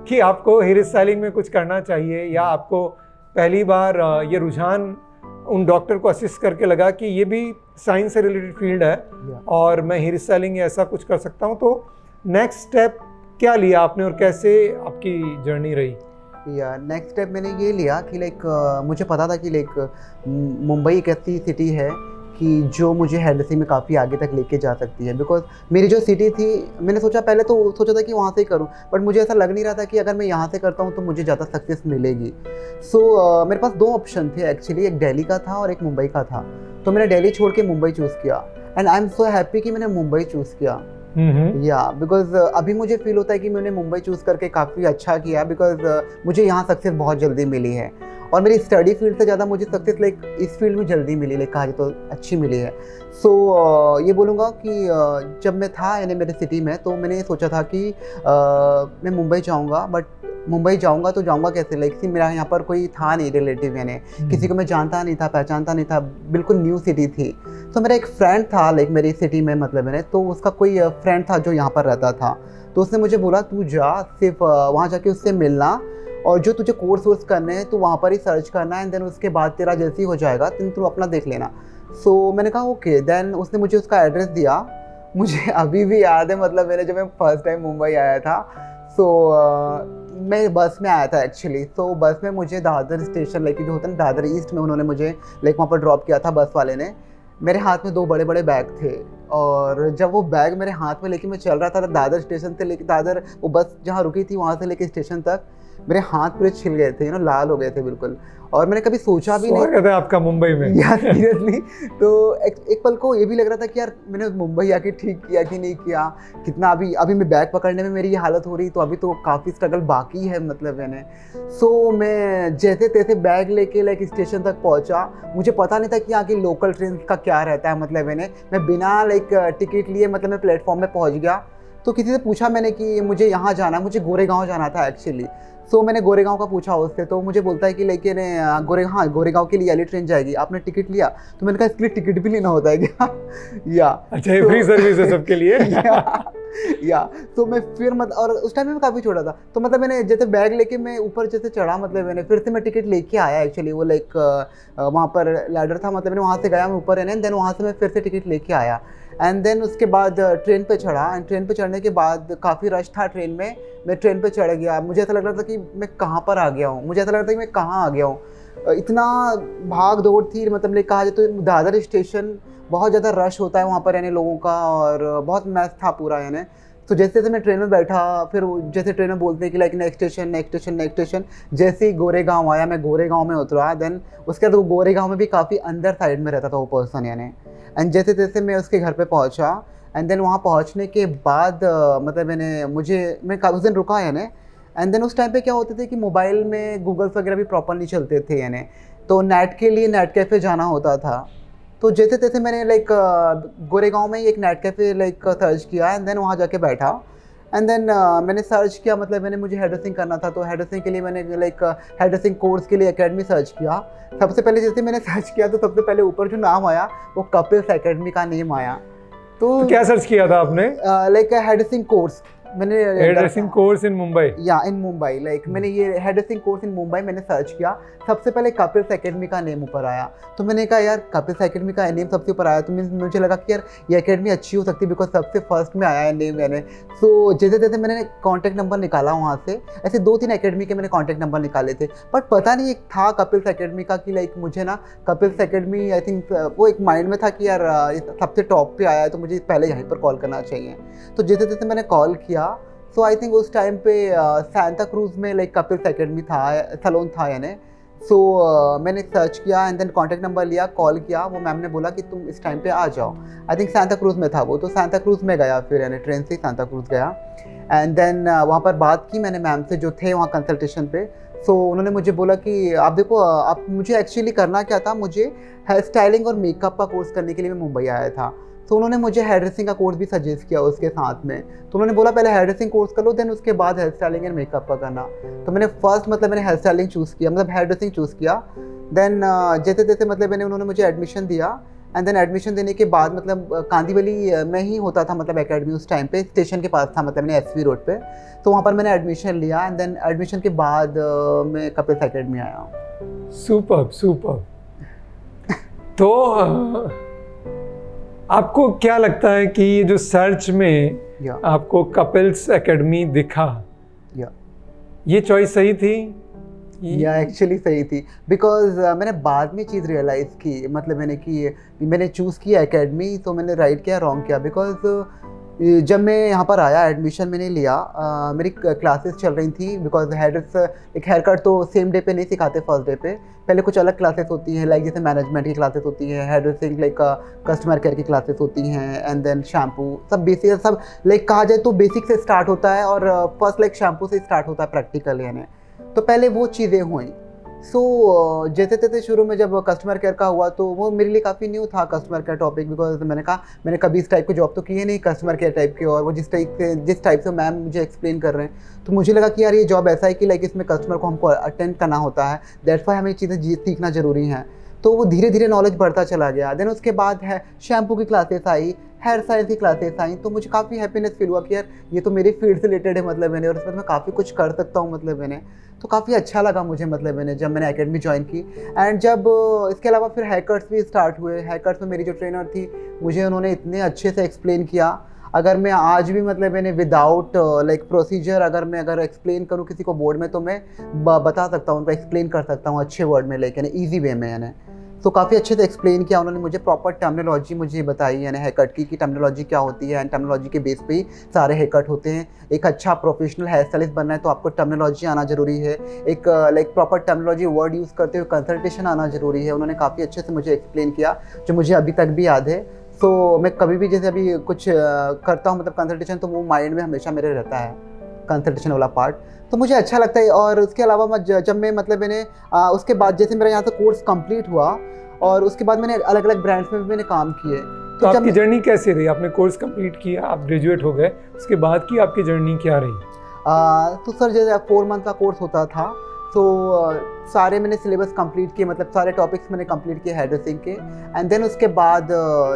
A: कि आपको हेयर स्टाइलिंग में कुछ करना चाहिए, या आपको पहली बार ये रुझान उन डॉक्टर को असिस्ट करके लगा कि ये भी साइंस से रिलेटेड फील्ड है और मैं हेयर स्टाइलिंग ऐसा कुछ कर सकता हूँ, तो नेक्स्ट स्टेप क्या लिया आपने और कैसे आपकी जर्नी रही?
B: या नेक्स्ट स्टेप मैंने ये लिया कि मुझे पता था कि मुंबई एक ऐसी सिटी है कि जो मुझे हेयर ड्रेसिंग में काफ़ी आगे तक लेके जा सकती है। बिकॉज मेरी जो सिटी थी, मैंने पहले तो सोचा था कि वहाँ से ही करूँ, बट मुझे ऐसा लग नहीं रहा था कि अगर मैं यहाँ से करता हूँ तो मुझे ज़्यादा सक्सेस मिलेगी। मेरे पास 2 ऑप्शन थे एक्चुअली, एक दिल्ली का था और एक मुंबई का था। तो मैंने दिल्ली छोड़ के मुंबई चूज़ किया, and I am so happy कि मैंने मुंबई चूज़ किया। या बिकॉज अभी मुझे फील होता है कि मैंने मुंबई चूज़ करके काफ़ी अच्छा किया, बिकॉज मुझे यहाँ सक्सेस बहुत जल्दी मिली है, और मेरी स्टडी फील्ड से ज़्यादा मुझे सक्सेस इस फील्ड में जल्दी मिली, कहा जाए तो अच्छी मिली है। ये बोलूँगा कि जब मैं था यानी मेरे सिटी में, तो मैंने सोचा था कि मैं मुंबई जाऊँगा, बट मुंबई जाऊँगा तो जाऊँगा कैसे? मेरा यहाँ पर कोई था नहीं रिलेटिव, यानी किसी को मैं जानता नहीं था, पहचानता नहीं था, बिल्कुल न्यू सिटी थी। तो मेरा एक फ्रेंड था मेरी सिटी में, मतलब मैंने तो उसका कोई फ्रेंड था जो यहाँ पर रहता था, तो उसने मुझे बोला तू जा, सिर्फ वहाँ जाके उससे मिलना, और जो तुझे कोर्स वोर्स करने हैं तो वहाँ पर ही सर्च करना है, एंड देन उसके बाद तेरा जैसे ही हो जाएगा तू अपना देख लेना। मैंने कहा ओके। देन उसने मुझे उसका एड्रेस दिया। मुझे अभी भी याद है, मतलब मैंने जब मैं फर्स्ट टाइम मुंबई आया था, मैं बस में आया था एक्चुअली। बस में मुझे दादर स्टेशन जो होता है ना, दादर ईस्ट में, उन्होंने मुझे वहाँ पर ड्रॉप किया था बस वाले ने। मेरे हाथ में 2 बड़े बड़े बैग थे, और जब वो बैग मेरे हाथ में लेके मैं चल रहा था दादर स्टेशन से लेके दादर, वो बस जहाँ रुकी थी वहाँ से लेके स्टेशन तक, मेरे हाथ पूरे छिल गए थे, लाल हो गए थे बिल्कुल। और मैंने कभी सोचा भी नहीं
A: था आपका मुंबई में,
B: यार सीरियसली। तो एक पल को ये भी लग रहा था कि यार मैंने मुंबई आके ठीक किया कि नहीं किया, कितना अभी मैं बैग पकड़ने में मेरी ये हालत हो रही, तो अभी तो काफ़ी स्ट्रगल बाकी है, मतलब मैंने। मैं जैसे तैसे बैग लेके स्टेशन तक पहुंचा। मुझे पता नहीं था कि यहाँ की लोकल ट्रेन का क्या रहता है, मतलब मैं बिना टिकट लिए मतलब मैं प्लेटफॉर्म में पहुँच गया। तो किसी से पूछा मैंने कि मुझे यहाँ जाना, मुझे गोरेगांव जाना था एक्चुअली। मैंने गोरेगांव का पूछा उससे, तो मुझे बोलता है कि गोरेगांव के लिए वाली ट्रेन जाएगी, आपने टिकट लिया? तो मैंने कहा इसके लिए टिकट भी लेना होता है क्या? या
A: अच्छा, फ्री सर्विस है सबके लिए।
B: तो मैं फिर और उस टाइम में काफ़ी छोटा था, तो मतलब मैंने जैसे बैग लेके मैं ऊपर जैसे चढ़ा, मतलब मैंने फिर से मैं टिकट लेके आया एक्चुअली। वो वहाँ पर लैडर था, मतलब मैंने वहाँ से गया मैं ऊपर, है, देन वहाँ से मैं फिर से टिकट लेके आया, एंड देन उसके बाद ट्रेन पे चढ़ा। एंड ट्रेन पे चढ़ने के बाद काफ़ी रश था ट्रेन में, मैं ट्रेन पे चढ़ गया। मुझे ऐसा लग रहा था कि मैं कहाँ पर आ गया हूँ, मुझे ऐसा लग रहा था कि मैं कहाँ आ गया हूँ। इतना भाग दौड़ थी, मतलब कहा जाए तो दादर स्टेशन बहुत ज़्यादा रश होता है वहाँ पर, यानी लोगों का, और बहुत मैस था पूरा, यानी। तो जैसे जैसे मैं ट्रेन में बैठा, फिर जैसे ट्रेन में बोलते हैं कि नेक्स्ट स्टेशन, जैसे ही गोरेगांव आया, मैं गोरेगांव में उतरा। देन उसके बाद वो गोरेगांव में भी काफ़ी अंदर साइड में रहता था वो पर्सन, यानी। एंड जैसे जैसे मैं उसके घर पे पहुंचा, एंड देन वहाँ पहुंचने के बाद मतलब मैं काफ़ी दिन रुका, यानी। एंड देन उस टाइम पे क्या होते थे कि मोबाइल में गूगल्स वगैरह भी प्रॉपर नहीं चलते थे, यानी, तो नेट के लिए नेट कैफ़े जाना होता था। तो जैसे तैसे मैंने गोरेगांव में ही एक नेट कैफ़े सर्च किया, एंड देन वहाँ जाके बैठा। एंड देन मैंने सर्च किया, मतलब मुझे हेयर ड्रेसिंग करना था, तो हेयर ड्रेसिंग के लिए मैंने हेयर ड्रेसिंग कोर्स के लिए एकेडमी सर्च किया। सबसे पहले जैसे मैंने सर्च किया, तो सबसे पहले ऊपर जो नाम आया वो कपिल्स एकेडमी का नेम आया।
A: तो क्या सर्च किया था आपने?
B: हेयर ड्रेसिंग कोर्स, मैंने
A: hair dressing course in Mumbai,
B: या इन मुंबई, मैंने ये hair dressing course in Mumbai मैंने सर्च किया। सबसे पहले कपिल्स एकेडमी का नेम ऊपर आया, तो मैंने कहा यार कपिल्स एकेडमी का नेम सबसे ऊपर आया, तो मुझे लगा कि यार ये एकेडमी अच्छी हो सकती है, बिकॉज सबसे फर्स्ट में आया है नेम, मैंने। जैसे जैसे मैंने कॉन्टैक्ट नंबर निकाला वहाँ से, ऐसे 2-3 एकेडमी के मैंने कॉन्टैक्ट नंबर निकाले थे, बट पता नहीं एक था कपिल्स एकेडमी का कि मुझे ना कपिल्स एकेडमी, आई थिंक वो एक माइंड में था कि यार सबसे टॉप पे आया है, तो मुझे पहले यहीं पर कॉल करना चाहिए। तो जैसे जैसे मैंने कॉल किया, आई थिंक उस टाइम पे सांता क्रूज में कपिल्स एकेडमी था, सैलून था, यानी। मैंने सर्च किया एंड देन कॉन्टैक्ट नंबर लिया, कॉल किया, वो मैम ने बोला कि तुम इस टाइम पे आ जाओ। आई थिंक सांता क्रूज़ में था वो, तो सांता क्रूज़ में गया, फिर यानी ट्रेन से सांता क्रूज़ गया एंड देन वहाँ पर बात की मैंने मैम से जो थे वहाँ कंसल्टेशन पे। उन्होंने मुझे बोला कि आप देखो, आप मुझे एक्चुअली करना क्या था, मुझे हेयर स्टाइलिंग और मेकअप का कोर्स करने के लिए मैं मुंबई आया था। तो उन्होंने मुझे हेयर ड्रेसिंग का कोर्स भी सजेस्ट किया उसके साथ में। तो उन्होंने बोला पहले हेयर ड्रेसिंग कोर्स कर लो, देन उसके बाद हेयर स्टाइलिंग एंड मेकअप का करना। तो मैंने फर्स्ट मैंने हेयर स्टाइलिंग चूज़ किया, मतलब हेयर ड्रेसिंग चूज़ किया। देन जैसे जैसे उन्होंने मुझे एडमिशन दिया एंड देन एडमिशन देने के बाद कांदीवली में ही होता था, एकेडमी उस टाइम पे स्टेशन के पास था, मैंने एसवी रोड पे। तो वहाँ पर मैंने एडमिशन लिया एंड देन एडमिशन के बाद मैं कपिल्स एकेडमी आया।
A: Super super. तो आपको क्या लगता है कि ये जो सर्च में आपको कपिल्स एकेडमी दिखा, ये चॉइस सही थी?
B: या एक्चुअली सही थी, बिकॉज मैंने बाद में चीज़ रियलाइज़ की, मैंने चूज़ किया एकेडमी तो मैंने राइट किया रॉन्ग किया। बिकॉज जब मैं यहाँ पर आया, एडमिशन मैंने लिया, मेरी क्लासेस चल रही थी, बिकॉज हेयर कट तो सेम डे पे नहीं सिखाते फर्स्ट डे पे, पहले कुछ अलग क्लासेस होती हैं, लाइक जैसे मैनेजमेंट की क्लासेस होती है, hair dressing like customer care की क्लासेस होती हैं एंड देन शैम्पू, सब बेसिक, सब लाइक कहा जाए तो बेसिक से स्टार्ट होता है और फर्स्ट लाइक शैम्पू से स्टार्ट होता है प्रैक्टिकल यानी। तो पहले वो चीज़ें हुई। जैसे तैसे शुरू में जब कस्टमर केयर का हुआ तो वो मेरे लिए काफ़ी न्यू था कस्टमर केयर टॉपिक, बिकॉज मैंने कहा मैंने कभी इस टाइप की जॉब तो की है नहीं कस्टमर केयर टाइप की, और वो जिस टाइप से मैम मुझे एक्सप्लेन कर रहे हैं तो मुझे लगा कि यार ये जॉब ऐसा है कि लाइक इसमें कस्टमर को हमको अटेंड करना होता है, दैट्स वाई हमें चीज़ें सीखना ज़रूरी है। तो वो धीरे धीरे नॉलेज बढ़ता चला गया। देन उसके बाद है शैम्पू की क्लासेस आई, हेयर स्टाइल की क्लासेस आई, तो मुझे काफ़ी हैप्पीनेस फील हुआ कि यार ये तो मेरी फील्ड से रिलेटेड है और इसमें मैं काफ़ी कुछ कर सकता हूँ तो काफ़ी अच्छा लगा मुझे जब मैंने एकेडमी ज्वाइन की। एंड जब इसके अलावा फिर हेयर कट्स भी स्टार्ट हुए। हेयर कट्स में मेरी जो ट्रेनर थी मुझे उन्होंने इतने अच्छे से एक्सप्लेन किया, अगर मैं आज भी विदाउट लाइक प्रोसीजर अगर एक्सप्लेन करूँ किसी को बोर्ड में तो मैं बता सकता हूँ, उनको एक्सप्लेन कर सकता हूँ अच्छे वर्ड में, लेकिन ईजी वे में यानी। तो काफ़ी अच्छे से एक्सप्लेन किया उन्होंने, मुझे प्रॉपर टर्मिनोलॉजी मुझे बताई यानी हेयर कट की टर्मिनोलॉजी क्या होती है, एंड टर्मिनोलॉजी के बेस पे ही सारे हेयर कट होते हैं। एक अच्छा प्रोफेशनल हेयर स्टाइलिस्ट बनना है तो आपको टर्मिनोलॉजी आना ज़रूरी है, एक like proper terminology word use करते हुए कंसल्टेशन आना ज़रूरी है। उन्होंने काफ़ी अच्छे से मुझे एक्सप्लेन किया जो मुझे अभी तक भी याद है। मैं कभी भी जैसे अभी कुछ करता हूँ कंसल्टेशन तो वो माइंड में हमेशा मेरे रहता है कंसल्टेशन वाला पार्ट, तो मुझे अच्छा लगता है। और उसके अलावा जब मैं मैंने उसके बाद जैसे मेरा यहाँ से कोर्स कंप्लीट हुआ और उसके बाद मैंने अलग अलग ब्रांड्स में भी मैंने काम किए।
A: तो आपकी जर्नी कैसी रही? आपने कोर्स कंप्लीट किया, आप ग्रेजुएट हो गए, उसके बाद की आपकी जर्नी क्या रही?
B: तो सर जैसे 4 मंथ का कोर्स होता था तो सारे मैंने सिलेबस कंप्लीट किए, सारे टॉपिक्स मैंने कंप्लीट किए हेयर ड्रेसिंग के। एंड देन उसके बाद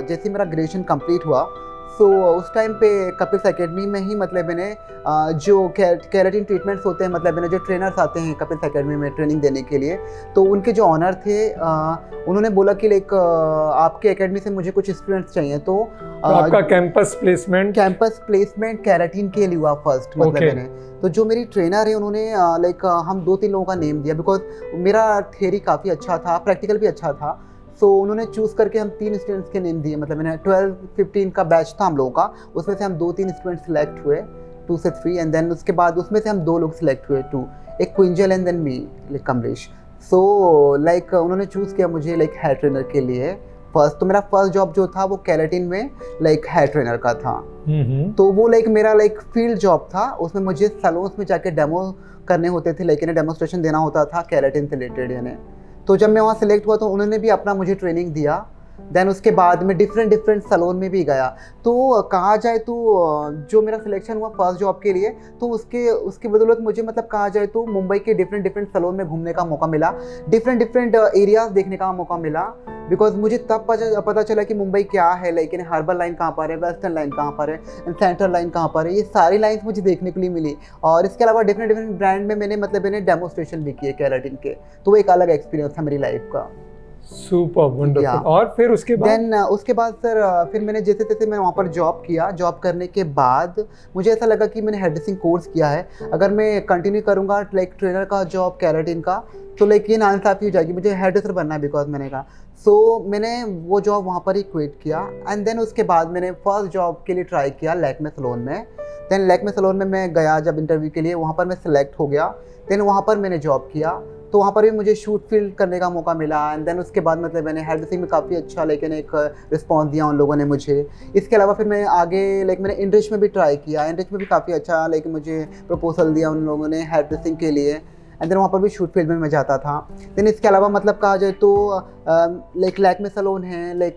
B: जैसे मेरा ग्रेजुएशन कंप्लीट हुआ उस टाइम पे कपिल्स एकेडमी में ही मैंने जो केराटिन ट्रीटमेंट्स होते हैं मैंने जो ट्रेनर्स आते हैं कपिल्स एकेडमी में ट्रेनिंग देने के लिए, तो उनके जो ऑनर थे उन्होंने बोला कि लाइक आपके एकेडमी से मुझे कुछ स्टूडेंट्स चाहिए। तो
A: आपका कैंपस
B: प्लेसमेंट केराटिन के लिए हुआ फर्स्ट मैंने। तो जो मेरी ट्रेनर है उन्होंने लाइक हम 2-3 लोगों का नेम दिया, बिकॉज मेरा थियरी काफ़ी अच्छा था, प्रैक्टिकल भी अच्छा था। उन्होंने चूज़ करके हम 3 स्टूडेंट्स के नेम दिए, मैंने 12-15 का बैच था हम लोगों का, उसमें से हम 2-3 स्टूडेंट्स सिलेक्ट हुए, 2 से 3, एंड देन उसके बाद उसमें से हम 2 लोग सिलेक्ट हुए, 2, एक क्विंजल and then me like Kamlesh. Like उन्होंने चूज़ किया मुझे लाइक हेयर ट्रेनर के लिए फर्स्ट। तो मेरा फर्स्ट जॉब जो था वो केराटिन में लाइक हेयर ट्रेनर का था। तो वो लाइक मेरा लाइक फील्ड जॉब था, उसमें मुझे सैलून्स में जाके डेमो करने होते थे, लेकिन डेमोस्ट्रेशन देना होता था केराटिन से रिलेटेड यानी। तो जब मैं वहाँ सेलेक्ट हुआ तो उन्होंने भी अपना मुझे ट्रेनिंग दिया। देन उसके बाद मैं डिफरेंट सैलून में भी गया। तो कहा जाए तो जो मेरा सिलेक्शन हुआ फर्स्ट जॉब के लिए, तो उसके बदौलत मुझे कहा जाए तो मुंबई के डिफरेंट सैलून में घूमने का मौका मिला, डिफरेंट एरियाज देखने का मौका मिला। बिकॉज मुझे तब पता चला कि मुंबई क्या है, लेकिन हार्बर लाइन कहाँ पर है, वेस्टर्न लाइन कहाँ पर है, सेंट्रल लाइन कहाँ पर है, ये सारी लाइन्स मुझे देखने के लिए मिली। और इसके अलावा डिफरेंट ब्रांड में मैंने डेमोस्ट्रेशन भी किए केराटिन के, तो वो एक अलग एक्सपीरियंस था मेरी लाइफ का।
A: Super wonderful. और फिर उसके
B: बाद सर फिर मैंने जैसे तैसे मैं वहाँ पर जॉब किया। जॉब करने के बाद मुझे ऐसा लगा कि मैंने हेयर ड्रेसिंग कोर्स किया है, अगर मैं कंटिन्यू करूँगा लाइक ट्रेनर का जॉब केराटिन का तो लाइक ये नाइंसाफ़ी हो जाएगी, मुझे हेयर ड्रेसर बनना है। बिकॉज मैंने कहा मैंने वो जॉब वहाँ पर ही क्विट किया। एंड देन उसके बाद मैंने फर्स्ट जॉब के लिए ट्राई किया लैक्मे सैलून में। देन लैक्मे सैलून में मैं गया जब इंटरव्यू के लिए, वहाँ पर मैं सिलेक्ट हो गया। देन वहाँ पर मैंने जॉब किया। तो वहाँ पर भी मुझे शूट फील्ड करने का मौका मिला। एंड देन उसके बाद मतलब मैंने हेयर ड्रेसिंग में काफ़ी अच्छा लेकिन एक रिस्पॉन्स दिया उन लोगों ने मुझे। इसके अलावा फिर मैं आगे मैंने इंडस्ट्री में भी ट्राई किया, इंडस्ट्री में भी काफ़ी अच्छा मुझे प्रपोजल दिया उन लोगों ने हेयर ड्रेसिंग के लिए। एंड देन वहाँ पर भी शूट फील्ड में मैं जाता था। देन इसके अलावा मतलब कहा जाए तो लैक्मे सलोन है,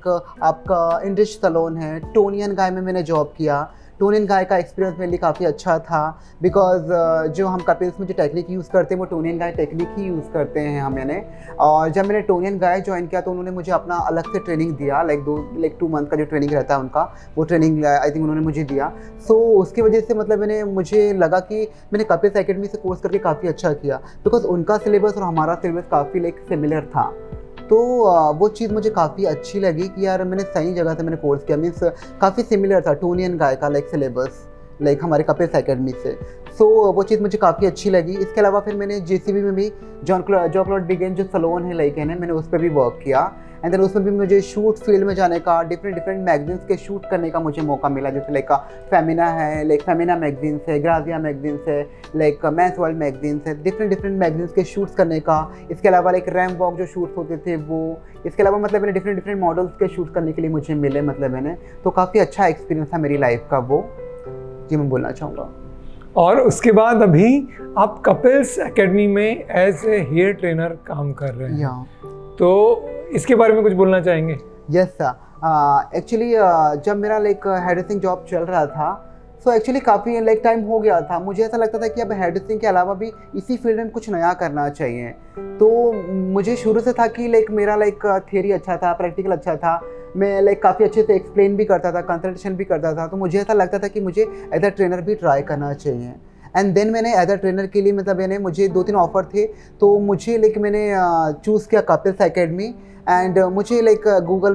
B: आपका इंडिश सलोन है, टोनी एंड गाय में मैंने जॉब किया। टोनी एंड गाय का एक्सपीरियंस मेरे लिए काफ़ी अच्छा था, बिकॉज जो हम कपिल्स में जो टेक्निक यूज़ करते हैं वो Tony and guy technique he use करते हैं हम मैंने। और जब मैंने टोनी एंड गाय ज्वाइन किया तो उन्होंने मुझे अपना अलग से ट्रेनिंग दिया, 2 मंथ का जो ट्रेनिंग रहता है उनका, वो ट्रेनिंग आई थिंक उन्होंने मुझे दिया। सो उसकी वजह से मतलब मुझे लगा कि मैंने कपिल्स एकेडमी से कोर्स करके काफ़ी अच्छा किया, बिकॉज उनका सिलेबस और हमारा सिलेबस काफ़ी सिमिलर था। तो वो चीज़ मुझे काफ़ी अच्छी लगी कि यार मैंने सही जगह से मैंने कोर्स किया, मीन्स काफ़ी सिमिलर था टोनी एंड गाय का सिलेबस हमारे कपिल्स एकेडमी से। सो वो चीज़ मुझे काफ़ी अच्छी लगी। इसके अलावा फिर मैंने JCB में भी जॉन क्लॉड बिगेन जो सलोन है मैंने उस पर भी वर्क किया। एंड देन उसमें भी मुझे शूट फील्ड में जाने का, डिफरेंट मैगजीन्स के शूट करने का मुझे मौका मिला, जैसे फेमिना है, फेमिना मैगजीन्स है, ग्राजिया मैगजीन्स है, मैंस वर्ल्ड मैगजीन्स है, डिफरेंट मैगजीन्स के शूट्स करने का। इसके अलावा रैम वॉक जो शूट्स होते थे वो, इसके अलावा मैंने डिफरेंट मॉडल्स के शूट करने के लिए मुझे मिले मैंने, तो काफ़ी अच्छा एक्सपीरियंस था मेरी लाइफ का वो, जी मैं बोलना चाहूँगा।
A: और उसके बाद अभी आप कपिल्स एकेडमी में एज ए हेयर ट्रेनर काम कर रहे हैं, तो इसके बारे में कुछ बोलना चाहेंगे?
B: यस सर, एक्चुअली जब मेरा हेयर ड्रेसिंग जॉब चल रहा था, सो एक्चुअली काफ़ी टाइम हो गया था, मुझे ऐसा लगता था कि अब हेयर ड्रेसिंग के अलावा भी इसी फील्ड में कुछ नया करना चाहिए। तो मुझे शुरू से था कि मेरा थियरी अच्छा था, प्रैक्टिकल अच्छा था, मैं काफ़ी अच्छे से एक्सप्लेन भी करता था, कंसल्टेशन भी करता था, तो मुझे ऐसा लगता था कि मुझे एज अ ट्रेनर भी ट्राई करना चाहिए। एंड देन मैंने एज अ ट्रेनर के लिए मुझे 2-3 ऑफ़र थे, तो मुझे मैंने चूज़ किया कपिल्स एकेडमी। एंड मुझे गूगल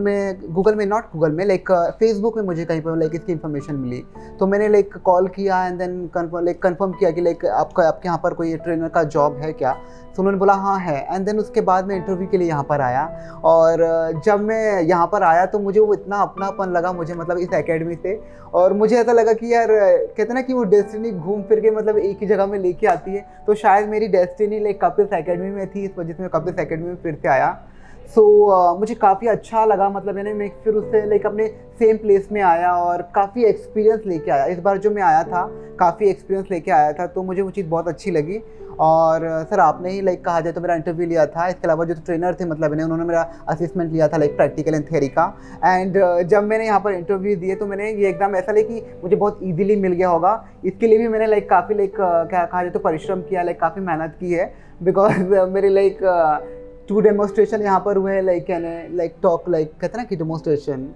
B: में नॉट गूगल में फेसबुक में मुझे कहीं पर इसकी इन्फॉर्मेशन मिली, तो मैंने कॉल किया एंड देन कंफर्म किया कि आपके यहाँ पर कोई ट्रेनर का जॉब है क्या। तो उन्होंने बोला हाँ है। एंड देन उसके बाद मैं इंटरव्यू के लिए यहाँ पर आया, और जब मैं यहाँ पर आया तो मुझे वो इतना अपनापन लगा मुझे इस एकेडमी से, और मुझे ऐसा लगा कि यार कहते हैं ना कि वो डेस्टिनी घूम फिर के एक ही जगह में लेके आती है, तो शायद मेरी डेस्टिनी कपिल्स एकेडमी में थी, इस वजह से मैं कपिल्स एकेडमी में फिर से आया। सो मुझे काफ़ी अच्छा लगा, मैं फिर उससे अपने सेम प्लेस में आया और काफ़ी एक्सपीरियंस लेके आया। इस बार जो मैं आया था काफ़ी एक्सपीरियंस लेके आया था, तो मुझे वो चीज़ बहुत अच्छी लगी। और सर आपने ही कहा जाए तो मेरा इंटरव्यू लिया था, इसके अलावा जो ट्रेनर थे उन्होंने मेरा असेसमेंट लिया था प्रैक्टिकल एंड थ्योरी का। एंड जब मैंने यहाँ पर इंटरव्यू दिए तो मैंने ये एकदम ऐसा कि मुझे बहुत ईजीली मिल गया होगा। इसके लिए भी मैंने काफ़ी क्या कहा जाए तो परिश्रम किया, काफ़ी मेहनत की है, बिकॉज मेरे 2 डेमोस्ट्रेशन यहाँ पर हुए टॉक कहते हैं ना कि डेमोस्ट्रेशन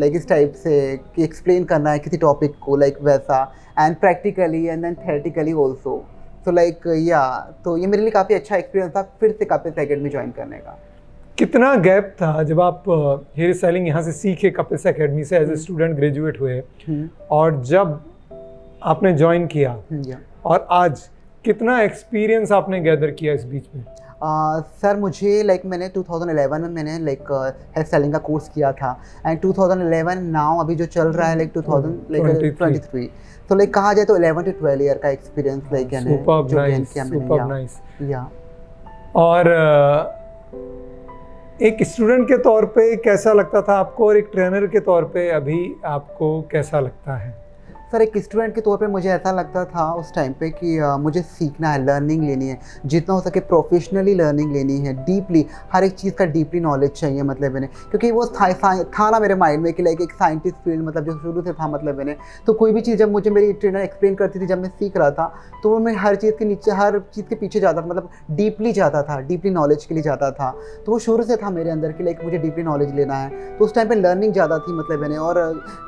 B: इस टाइप से कि एक्सप्लेन करना है किसी टॉपिक को वैसा, and practically and then theoretically also. तो तो ये मेरे लिए काफ़ी अच्छा एक्सपीरियंस था फिर से कपिल्स एकेडमी ज्वाइन करने का।
A: कितना गैप था जब आप हेयर स्टाइलिंग यहाँ से सीखे कपिल्स एकेडमी से एज ए स्टूडेंट ग्रेजुएट हुए, और जब आपने ज्वाइन किया और आज कितना एक्सपीरियंस आपने गैदर किया इस बीच में?
B: सर मुझे मैंने 2011 में मैंने हेयर स्टाइलिंग का कोर्स किया था, एंड 2011 नाउ अभी जो चल रहा है 2023, तो कहा जाए तो 11 to 12 ईयर का एक्सपीरियंस जो गेन किया मैंने।
A: और एक स्टूडेंट के तौर पे कैसा लगता था आपको, और एक ट्रेनर के तौर पे अभी आपको कैसा लगता है?
B: सर एक स्टूडेंट के तौर पे मुझे ऐसा लगता था उस टाइम पे कि मुझे सीखना है, लर्निंग लेनी है, जितना हो सके प्रोफेशनली लर्निंग लेनी है, डीपली हर एक चीज़ का डीपली नॉलेज चाहिए क्योंकि वो था ना मेरे माइंड में कि एक साइंटिस्ट फील्ड जो शुरू से था तो कोई भी चीज़ जब मुझे मेरी ट्रेनर एक्सप्लेन करती थी, जब मैं सीख रहा था, तो मैं हर चीज़ के पीछे जाता था, डीपली जाता था, डीपली नॉलेज के लिए जाता था। तो वो शुरू से था मेरे अंदर कि मुझे डीपली नॉलेज लेना है, तो उस टाइम पर लर्निंग ज़्यादा थी और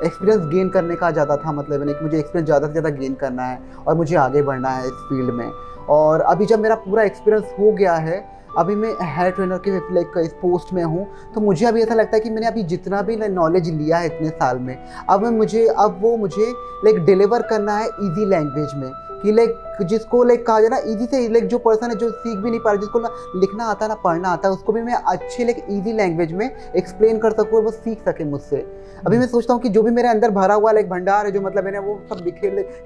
B: एक्सपीरियंस गेन करने का ज़्यादा था कि मुझे एक्सपीरियंस ज़्यादा से ज़्यादा गेन करना है और मुझे आगे बढ़ना है इस फील्ड में। और अभी जब मेरा पूरा एक्सपीरियंस हो गया है, अभी मैं हेयर ट्रेनर के इस पोस्ट में हूँ, तो मुझे अभी ऐसा लगता है कि मैंने अभी जितना भी नॉलेज लिया है इतने साल में, अब वो मुझे डिलीवर करना है ईजी लैंग्वेज में, कि जिसको कहा जाए ना ईजी से, जो पर्सन है जो सीख भी नहीं पा रहा, जिसको ना लिखना आता ना पढ़ना आता, उसको भी मैं अच्छे ईजी लैंग्वेज में एक्सप्लेन कर सकूँ और वो सीख सके मुझसे। अभी मैं सोचता हूँ कि जो भी मेरे अंदर भरा हुआ भंडार है, जो मैंने वो सब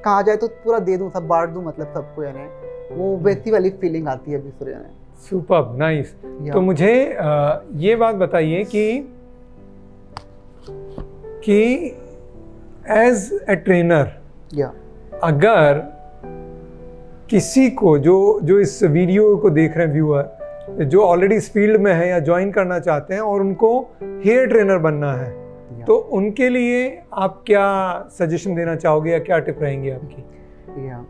B: कहा जाए तो पूरा दे दूँ, सब बांट दूँ सबको, वो वैसी वाली फीलिंग आती है अभी।
A: Superb, nice.
B: Yeah.
A: तो मुझे ये बात बताइए कि एज ए ट्रेनर
B: या
A: अगर किसी को जो इस वीडियो को देख रहे हैं व्यूअर, जो ऑलरेडी इस फील्ड में है या ज्वाइन करना चाहते हैं और उनको हेयर ट्रेनर बनना है, तो उनके लिए आप क्या सजेशन देना चाहोगे या क्या टिप रहेंगी आपकी?
B: या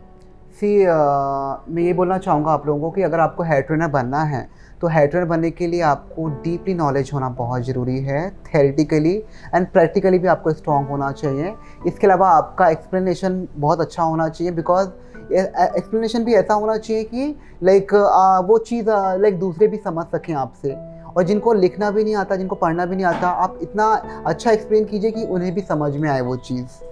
B: मैं ये बोलना चाहूँगा आप लोगों को कि अगर आपको हेयर ट्रेनर बनना है तो हेयर ट्रेनर बनने के लिए आपको डीपली नॉलेज होना बहुत ज़रूरी है, थेरेटिकली एंड प्रैक्टिकली भी आपको स्ट्रॉन्ग होना चाहिए। इसके अलावा आपका एक्सप्लेनेशन बहुत अच्छा होना चाहिए, बिकॉज एक्सप्लेनेशन भी ऐसा होना चाहिए कि लाइक वो चीज़ लाइक दूसरे भी समझ सकें आपसे, और जिनको लिखना भी नहीं आता, जिनको पढ़ना भी नहीं आता, आप इतना अच्छा एक्सप्लेन कीजिए कि उन्हें भी समझ में आए वो चीज़।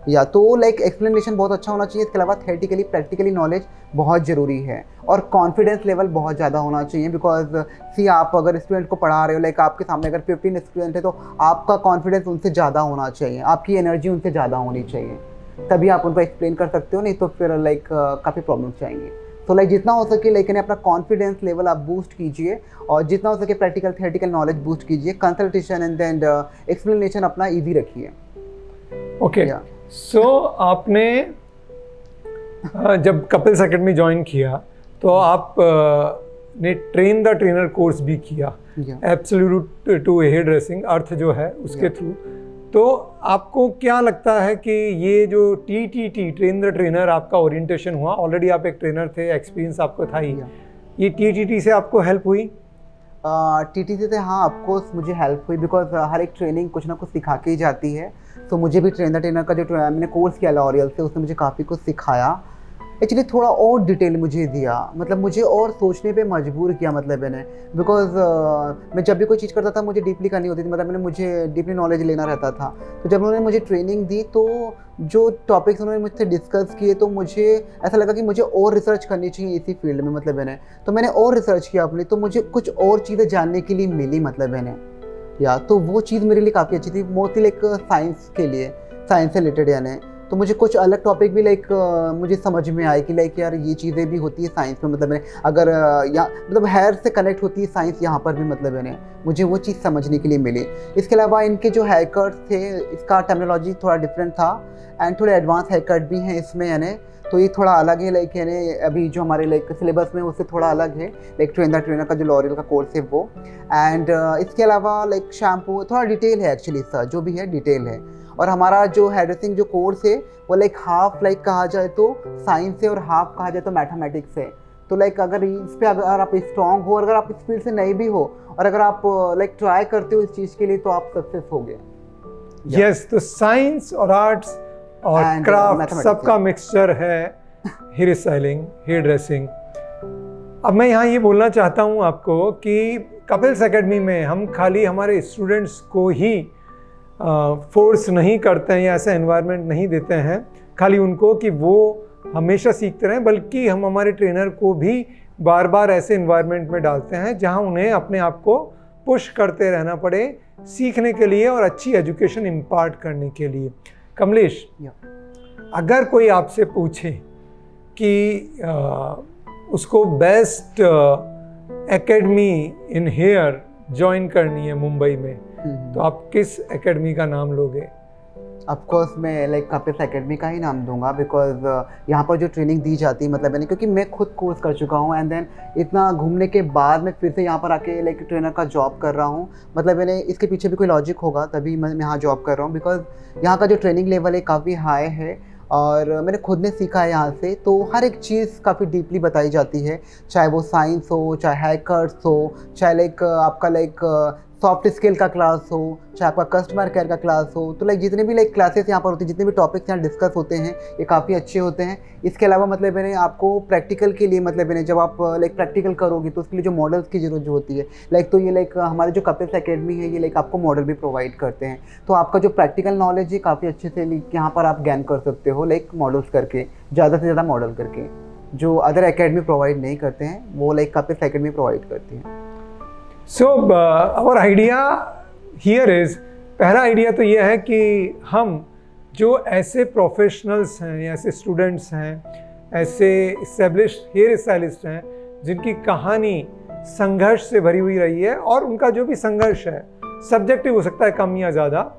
B: या तो लाइक एक्सप्लेनेशन बहुत अच्छा होना चाहिए। इसके अलावा थेरेटिकली प्रैक्टिकली नॉलेज बहुत ज़रूरी है, और कॉन्फिडेंस लेवल बहुत ज़्यादा होना चाहिए। बिकॉज सी आप अगर स्टूडेंट को पढ़ा रहे हो, लाइक आपके सामने अगर 15 स्टूडेंट है तो आपका कॉन्फिडेंस उनसे ज़्यादा होना चाहिए, आपकी एनर्जी उनसे ज़्यादा होनी चाहिए, तभी आप उनको एक्सप्लेन कर सकते हो, नहीं तो फिर लाइक काफ़ी प्रॉब्लम्स आएंगे। तो लाइक जितना हो सके लेकिन अपना कॉन्फिडेंस लेवल आप बूस्ट कीजिए, और जितना हो सके प्रैक्टिकल थेरेटिकल नॉलेज बूस्ट कीजिए, कंसल्टेशन एंड देन एक्सप्लेनेशन अपना ईजी रखिए।
A: ओके, सो आपने जब कपिल्स एकेडमी ज्वाइन किया तो आप ने ट्रेन द ट्रेनर कोर्स भी किया, एब्सोल्यूट टू हेयर ड्रेसिंग अर्थ जो है उसके थ्रू। तो आपको क्या लगता है कि ये जो TTT ट्रेन द ट्रेनर आपका ओरिएंटेशन हुआ, ऑलरेडी आप एक ट्रेनर थे, एक्सपीरियंस आपको था ही, ये TTT से आपको हेल्प हुई?
B: TTT से हाँ ऑफकोर्स मुझे हेल्प हुई, बिकॉज हर एक ट्रेनिंग कुछ ना कुछ सिखा के ही जाती है। तो मुझे भी ट्रेन द ट्रेनर का जो मैंने कोर्स किया लॉरियल से, उसने मुझे काफ़ी कुछ सिखाया, एक्चुअली थोड़ा और डिटेल मुझे दिया, मतलब मुझे और सोचने पे मजबूर किया, मतलब मैंने बिकॉज मैं जब भी कोई चीज़ करता था मुझे डीपली करनी होती थी, मतलब मुझे डीपली नॉलेज लेना रहता था। तो जब उन्होंने मुझे ट्रेनिंग दी तो जो टॉपिक्स उन्होंने मुझसे डिस्कस किए, तो मुझे ऐसा लगा कि मुझे और रिसर्च करनी चाहिए इसी फील्ड में, मतलब मैंने और रिसर्च किया अपनी, तो मुझे कुछ और चीज़ें जानने के लिए मिली, मतलब या तो वो चीज़ मेरे लिए काफ़ी अच्छी थी, मोस्टली लाइक साइंस के लिए, साइंस से रिलेटेड यानी। तो मुझे कुछ अलग टॉपिक भी लाइक मुझे समझ में आए कि लाइक यार ये चीज़ें भी होती है साइंस में, मतलब अगर या मतलब हेयर से कनेक्ट होती है साइंस यहाँ पर भी, मतलब मुझे वो चीज़ समझने के लिए मिली। इसके अलावा इनके जो हेयर कट्स थे, इसका टर्मिनोलॉजी थोड़ा डिफरेंट था, एंड थोड़े एडवांस हेयर कट भी हैं इसमें, यानी तो ये थोड़ा अलग है, लाइक यानी अभी जो हमारे लाइक सिलेबस में उससे थोड़ा अलग है, लाइक ट्रेन द ट्रेनर का जो लॉरियल का कोर्स है वो। एंड इसके अलावा लाइक शैम्पू थोड़ा डिटेल है, एक्चुअली सर जो भी है डिटेल है। और हमारा जो हेयर ड्रेसिंग जो कोर्स है वो लाइक हाफ लाइक कहा जाए तो साइंस है और हाफ कहा जाए तो मैथमेटिक्स है। तो लाइक अगर इस पे अगर आप स्ट्रॉन्ग हो, अगर आप इस फील्ड से नहीं भी हो, और अगर आप लाइक ट्राई करते हो इस चीज़ के लिए, तो आप सक्सेस हो गए।
A: यस, तो साइंस और आर्ट्स और क्राफ्ट सबका मिक्सचर है हेयर स्टाइलिंग, हेयर ड्रेसिंग। अब मैं यहाँ ये बोलना चाहता हूँ आपको कि कपिल्स एकेडमी में हम खाली हमारे स्टूडेंट्स को ही फोर्स नहीं करते हैं या ऐसा एनवायरनमेंट नहीं देते हैं खाली उनको कि वो हमेशा सीखते रहें, बल्कि हम हमारे ट्रेनर को भी बार बार ऐसे एनवायरनमेंट में डालते हैं जहाँ उन्हें अपने आप को पुश करते रहना पड़े सीखने के लिए और अच्छी एजुकेशन इम्पार्ट करने के लिए। कमलेश, अगर कोई आपसे पूछे कि उसको बेस्ट एकेडमी इन हेयर ज्वाइन करनी है मुंबई में, तो आप किस एकेडमी का नाम लोगे?
B: ऑफकोर्स मैं लाइक कपिल्स एकेडमी का ही नाम दूंगा, बिकॉज यहाँ पर जो ट्रेनिंग दी जाती है, मतलब क्योंकि मैं खुद कोर्स कर चुका हूँ, एंड देन इतना घूमने के बाद मैं फिर से यहाँ पर आके लाइक ट्रेनर का जॉब कर रहा हूँ। मतलब इसके पीछे भी कोई लॉजिक होगा, तभी मैं यहाँ जॉब कर रहा हूँ, बिकॉज यहाँ का जो ट्रेनिंग लेवल है काफ़ी हाई है, और मैंने खुद ने सीखा है यहाँ से। तो हर एक चीज़ काफ़ी डीपली बताई जाती है, चाहे वो साइंस हो, चाहे हेयर कट्स हो, चाहे लाइक आपका लाइक सॉफ्ट स्किल का क्लास हो, चाहे आपका कस्टमर केयर का क्लास हो। तो लाइक जितने भी लाइक क्लासेस यहाँ पर होती हैं, जितने भी टॉपिक्स यहाँ डिस्कस होते हैं, ये काफ़ी अच्छे होते हैं। इसके अलावा मतलब आपको प्रैक्टिकल के लिए, मतलब जब आप लाइक प्रैक्टिकल करोगे तो उसके लिए जो मॉडल्स की ज़रूरत जो होती है, लाइक तो ये लाइक हमारे जो कपिल्स एकेडमी है ये लाइक आपको मॉडल भी प्रोवाइड करते हैं। तो आपका जो प्रैक्टिकल नॉलेज है काफ़ी अच्छे से यहाँ पर आप गेन कर सकते हो, लाइक मॉडल्स करके, ज़्यादा से ज़्यादा मॉडल करके, जो अदर एकेडमी प्रोवाइड नहीं करते हैं वो लाइक कपिल्स एकेडमी प्रोवाइड करती है।
A: So our idea here is, पहला आइडिया तो ये है कि हम जो ऐसे प्रोफेशनल्स हैं या ऐसे स्टूडेंट्स हैं, ऐसे इस्टेब्लिश्ड हेयर स्टाइलिस्ट हैं जिनकी कहानी संघर्ष से भरी हुई रही है, और उनका जो भी संघर्ष है सब्जेक्टिव हो सकता है, कम या ज़्यादा,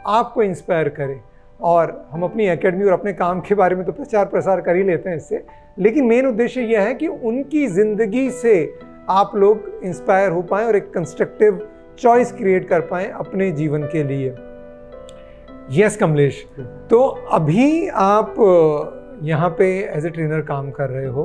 A: आपको इंस्पायर करे। और हम अपनी एकेडमी और अपने काम के बारे में तो प्रचार प्रसार कर ही लेते हैं इससे, लेकिन मेन उद्देश्य यह है कि उनकी ज़िंदगी से आप लोग इंस्पायर हो पाएँ और एक कंस्ट्रक्टिव चॉइस क्रिएट कर पाएँ अपने जीवन के लिए। यस कमलेश, तो अभी आप यहाँ पे एज ए ट्रेनर काम कर रहे हो,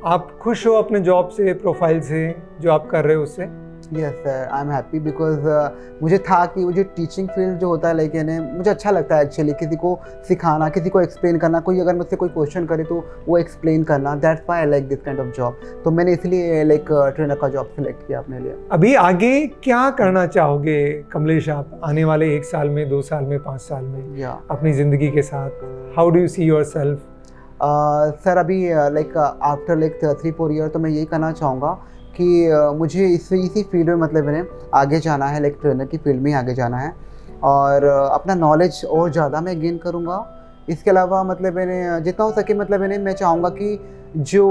A: आप खुश हो अपने जॉब से, प्रोफाइल से, जो आप कर रहे हो उससे?
B: Yes sir, I am happy because मुझे था कि वो जो टीचिंग फील्ड जो होता है, लाइक मुझे अच्छा लगता है एक्चुअली किसी को सिखाना, किसी को एक्सप्लेन करना, कोई अगर मुझसे कोई क्वेश्चन करे तो वो एक्सप्लेन करना, that's why I like this kind of job. तो मैंने इसलिए लाइक ट्रेनर का जॉब सिलेक्ट किया अपने लिए।
A: अभी आगे क्या करना चाहोगे कमलेश आप, आने वाले 1 साल में, 2 साल में, 5 साल में अपनी ज़िंदगी के साथ? How do you see your self?
B: Sir अभी लाइक आफ्टर लाइक 3-4 ईयर तो मैं यही करना चाहूँगा कि मुझे इसी फील्ड में मतलब मैंने आगे जाना है, लाइक ट्रेनर की फील्ड में ही आगे जाना है, और अपना नॉलेज और ज़्यादा मैं गेन करूँगा। इसके अलावा मतलब मैंने जितना हो सके मतलब मैं चाहूँगा कि जो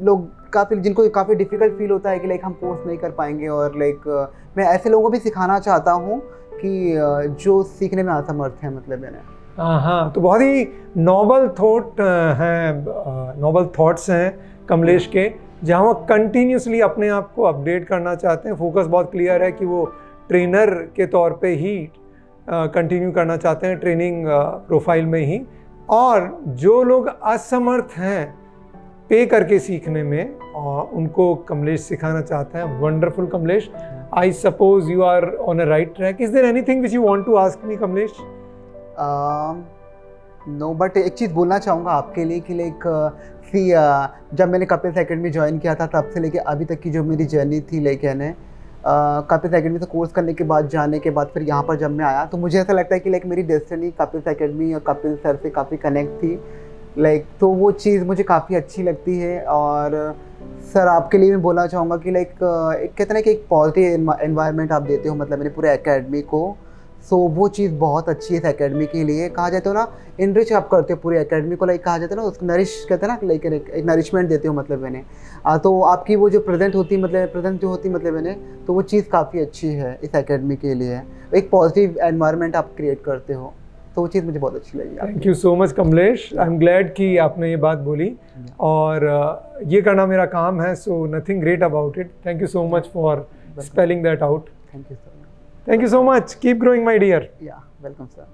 B: लोग जिनको काफ़ी डिफ़िकल्ट फील होता है कि लाइक हम कोर्स नहीं कर पाएंगे, और लाइक मैं ऐसे लोगों को भी सिखाना चाहता हूँ कि जो सीखने में असमर्थ हैं मतलब मैंने।
A: हाँ, तो बहुत ही नोबल थॉट्स हैं कमलेश के, जहाँ वो कंटिन्यूसली अपने आप को अपडेट करना चाहते हैं। फोकस बहुत क्लियर है कि वो ट्रेनर के तौर पे ही कंटिन्यू करना चाहते हैं, ट्रेनिंग प्रोफाइल में ही। और जो लोग असमर्थ हैं पे करके सीखने में, उनको कमलेश सिखाना चाहते हैं। Wonderful Kamlesh, I suppose you are on a right track. Is there anything which you want to ask me Kamlesh?
B: No, but एक चीज़ बोलना चाहूँगा आपके लिए कि लाइक जब मैंने कपिल्स एकेडमी ज्वाइन किया था तब से लेके अभी तक की जो मेरी जर्नी थी, लाइक कपिल्स एकेडमी से कोर्स करने के बाद, जाने के बाद फिर यहाँ पर जब मैं आया तो मुझे ऐसा लगता है कि लाइक मेरी डेस्टिनी कपिल्स एकेडमी और कपिल सर से काफ़ी कनेक्ट थी, लाइक तो वो चीज़ मुझे काफ़ी अच्छी लगती है। और सर आपके लिए मैं बोलना चाहूँगा कि लाइक एक कहते हैं ना कि एक पॉजिटिव एनवायरनमेंट आप देते हो मतलब मेरे पूरे एकेडमी को, सो वो चीज़ बहुत अच्छी है इस एकेडमी के लिए। कहा जाता हो ना, इनरिच आप करते हो पूरे एकेडमी को, लाइक कहा जाता है ना, उसको नरिश कहते हैं ना, लाइक एक नरिशमेंट देते हो मतलब मैंने। तो आपकी वो जो प्रेजेंट जो होती मतलब मैंने, तो वो चीज़ काफ़ी अच्छी है इस एकेडमी के लिए। एक पॉजिटिव एनवायरनमेंट आप क्रिएट करते हो, तो वो चीज़ मुझे बहुत अच्छी लगी।
A: Thank you so much Kamlesh, I am glad कि आपने ये बात बोली, और ये करना मेरा काम है, so nothing great about it. Thank you so much for spelling that out.
B: Thank you sir.
A: Thank you so much. Keep growing, my dear.
B: Yeah, welcome sir.